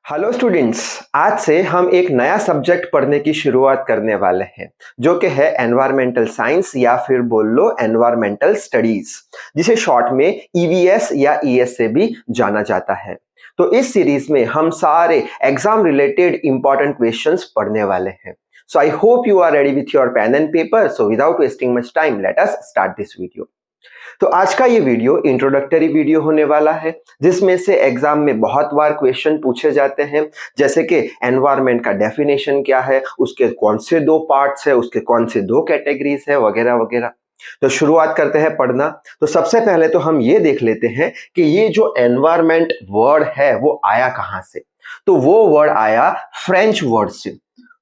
Hello students, आज से हम एक नया सब्जेक्ट पढ़ने की शुरुआत करने वाले हैं जो कि है एनवायरमेंटल साइंस या फिर बोल लो एनवायरमेंटल स्टडीज, जिसे शॉर्ट में ईवीएस या ईएस से भी जाना जाता है। तो इस सीरीज में हम सारे एग्जाम रिलेटेड इंपॉर्टेंट क्वेश्चंस पढ़ने वाले हैं। So I hope you are ready with your pen and paper. So without wasting much time let us start this video. तो आज का ये वीडियो इंट्रोडक्टरी वीडियो होने वाला है, जिसमें से एग्जाम में बहुत बार क्वेश्चन पूछे जाते हैं, जैसे कि एनवायरनमेंट का डेफिनेशन क्या है, उसके कौन से दो पार्ट्स है, उसके कौन से दो कैटेगरीज है, वगैरह वगैरह। तो शुरुआत करते हैं पढ़ना। तो सबसे पहले तो हम ये देख लेते हैं कि ये जो एनवायरनमेंट वर्ड है वो आया कहां से। तो वो वर्ड आया फ्रेंच वर्ड से।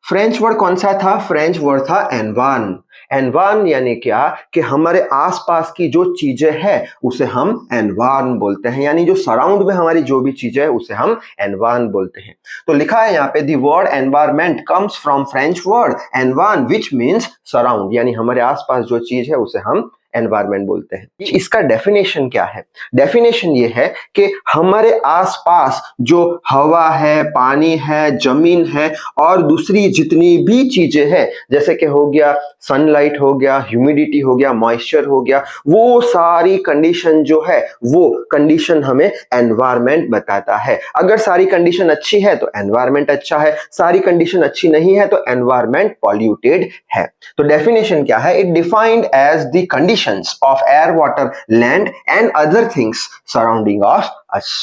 फ्रेंच वर्ड कौन सा था? फ्रेंच वर्ड था एनवान। एनवान यानी क्या कि हमारे आसपास की जो चीजें हैं उसे हम एनवान बोलते हैं, यानी जो सराउंड में हमारी जो भी चीजें है उसे हम एनवान बोलते हैं। तो लिखा है यहाँ पे the word environment comes from French word एनवान विच मीन्स सराउंड, यानी हमारे आसपास जो चीज है उसे हम एनवायरमेंट बोलते हैं। इसका डेफिनेशन क्या है? डेफिनेशन ये है कि हमारे आसपास जो हवा है, पानी है, जमीन है और दूसरी जितनी भी चीजें हैं, जैसे कि हो गया सनलाइट, हो गया ह्यूमिडिटी, हो गया मॉइस्चर, हो गया, वो सारी कंडीशन जो है वो कंडीशन हमें एनवायरमेंट बताता है। अगर सारी कंडीशन अच्छी है तो एनवायरमेंट अच्छा है, सारी कंडीशन अच्छी नहीं है तो एनवायरमेंट पॉल्यूटेड है। तो डेफिनेशन क्या है? It defined as the condition of air, water, land and other things surrounding of us।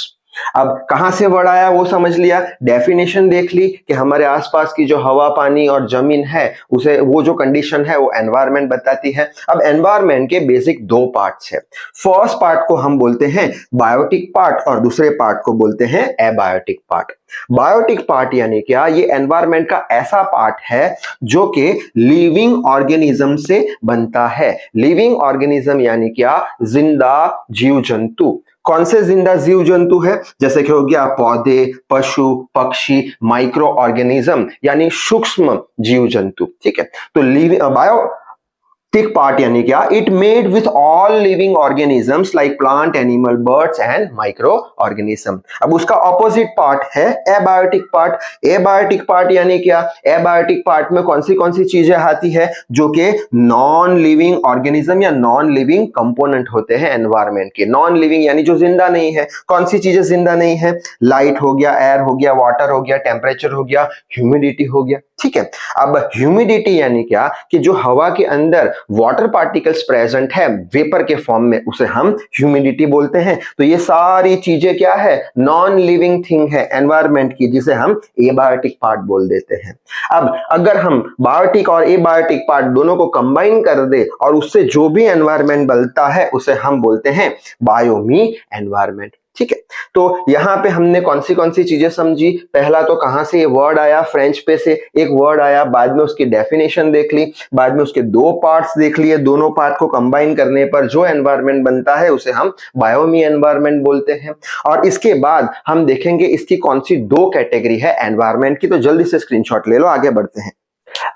अब कहां से वर्ड आया वो समझ लिया, डेफिनेशन देख ली कि हमारे आसपास की जो हवा, पानी और जमीन है उसे वो जो कंडीशन है वो एनवायरमेंट बताती है। अब एनवायरमेंट के बेसिक दो पार्ट्स है। फर्स्ट पार्ट को हम बोलते हैं बायोटिक पार्ट और दूसरे पार्ट को बोलते हैं एबायोटिक पार्ट। बायोटिक पार्ट यानी क्या? ये एनवायरमेंट का ऐसा पार्ट है जो कि लिविंग ऑर्गेनिज्म से बनता है। लिविंग ऑर्गेनिज्म यानी क्या? जिंदा जीव जंतु। कौन से जिंदा जीव जंतु है? जैसे कि हो गया पौधे, पशु, पक्षी, माइक्रो ऑर्गेनिज्म यानी सूक्ष्म जीव जंतु। ठीक है, तो बायोटिक पार्ट यानी क्या? It made with all living organisms like plant, animal, birds and micro organism. अब उसका ऑपोजिट पार्ट है एबायोटिक पार्ट। एबायोटिक पार्ट यानी क्या? एबायोटिक पार्ट में कौन सी चीजें आती है जो कि नॉन लिविंग ऑर्गेनिज्म या नॉन लिविंग कंपोनेंट होते हैं एनवायरमेंट के। नॉन लिविंग यानी जो जिंदा नहीं है। कौन सी चीजें जिंदा नहीं है? लाइट हो गया, एयर हो गया, वाटर हो गया, टेम्परेचर हो गया, ह्यूमिडिटी हो गया। ठीक है, अब ह्यूमिडिटी यानी क्या कि जो हवा के अंदर वाटर पार्टिकल्स प्रेजेंट है वेपर के फॉर्म में, उसे हम ह्यूमिडिटी बोलते हैं। तो ये सारी चीजें क्या है? नॉन लिविंग थिंग है एनवायरमेंट की, जिसे हम एबायोटिक पार्ट बोल देते हैं। अब अगर हम बायोटिक और एबायोटिक पार्ट दोनों को कंबाइन कर दे और उससे जो भी एनवायरमेंट बनता है उसे हम बोलते हैं बायोमी एनवायरमेंट। ठीक है, तो यहां पे हमने कौन सी चीजें समझी? पहला तो कहां से ये वर्ड आया? फ्रेंच पे से एक वर्ड आया, बाद में उसकी डेफिनेशन देख ली, बाद में उसके दो पार्ट्स देख लिए, दोनों पार्ट को कंबाइन करने पर जो एनवायरमेंट बनता है उसे हम बायोमी एनवायरमेंट बोलते हैं। और इसके बाद हम देखेंगे इसकी कौन सी दो कैटेगरी है एनवायरमेंट की। तो जल्दी से स्क्रीनशॉट ले लो, आगे बढ़ते हैं।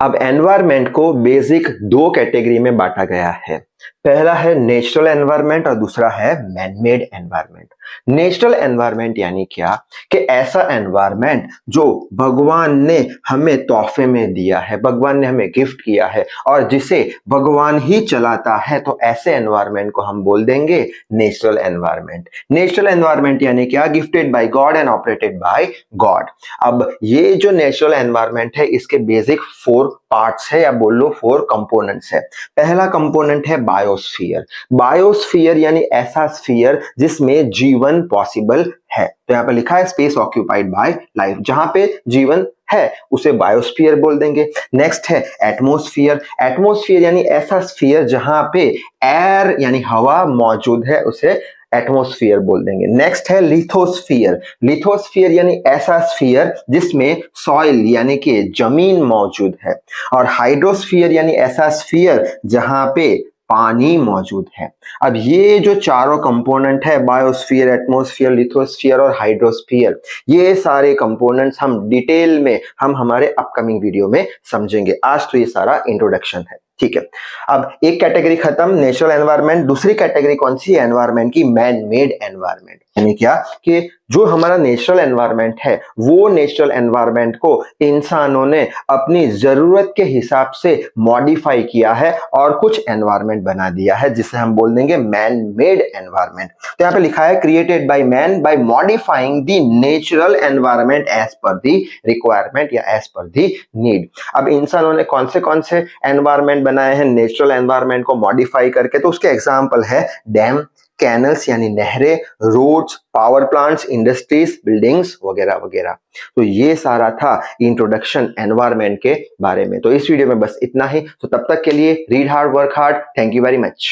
अब एनवायरमेंट को बेसिक दो कैटेगरी में बांटा गया है। पहला है नेचुरल एनवायरनमेंट और दूसरा है मैनमेड एनवायरनमेंट। नेचुरल एनवायरनमेंट यानी क्या कि ऐसा एनवायरनमेंट जो भगवान ने हमें तोहफे में दिया है, भगवान ने हमें गिफ्ट किया है और जिसे भगवान ही चलाता है, तो ऐसे एनवायरनमेंट को हम बोल देंगे नेचुरल एनवायरनमेंट। नेचुरल एनवायरनमेंट यानी क्या? Gifted bye God and operated by God. अब ये जो नेचुरल एनवायरनमेंट है इसके बेसिक फोर पार्ट्स है या बोल लो फोर कंपोनेंट्स है। पहला कंपोनेंट है बायोस्फीयर। बायोस्फीयर यानी ऐसा स्फीयर जिसमें जीवन पॉसिबल है। तो यहाँ पे लिखा है स्पेस ऑक्यूपाइड बाय लाइफ, जहां पे जीवन है उसे बायोस्फीयर बोल देंगे। नेक्स्ट है एटमॉस्फेयर। एटमॉस्फेयर यानी ऐसा स्फीयर जहां पे एयर यानी हवा मौजूद है, उसे एटमॉस्फेयर बोल देंगे। नेक्स्ट है लिथोस्फीयर। लिथोस्फीयर यानी ऐसा स्फीयर जिसमें सॉइल यानी कि जमीन मौजूद है। और हाइड्रोस्फीयर यानी ऐसा स्फीयर जहां पे पानी मौजूद है। अब ये जो चारों कंपोनेंट है, बायोस्फीयर, एटमॉस्फेयर, लिथोस्फीयर और हाइड्रोस्फीयर, ये सारे कंपोनेंट्स हम डिटेल में हम हमारे अपकमिंग वीडियो में समझेंगे। आज तो ये सारा इंट्रोडक्शन है। ठीक है। अब एक कैटेगरी खत्म, नेचुरल एनवायरनमेंट। दूसरी कैटेगरी कौन सी है एनवायरनमेंट की? Man made environment. यानी क्या कि जो हमारा नेचुरल एनवायरनमेंट है वो नेचुरल एनवायरनमेंट को इंसानों ने अपनी जरूरत के हिसाब से मॉडिफाई किया है और कुछ एनवायरनमेंट बना दिया है, जिसे हम बोल देंगे मैन मेड एनवायरनमेंट। तो यहाँ पे लिखा है created by man by modifying the natural environment as per the requirement या एज पर द नीड। अब इंसानों ने कौन से एनवायरनमेंट बनाए हैं नेचुरल एनवायरनमेंट को मॉडिफाई करके? तो उसके एग्जांपल है डैम, कैनल्स यानी नहरें, roads, power plants, industries, buildings वगैरह वगैरह। तो ये सारा था इंट्रोडक्शन एनवायरनमेंट के बारे में। तो इस वीडियो में बस इतना ही। तो तब तक के लिए read hard, work hard. Thank you very much.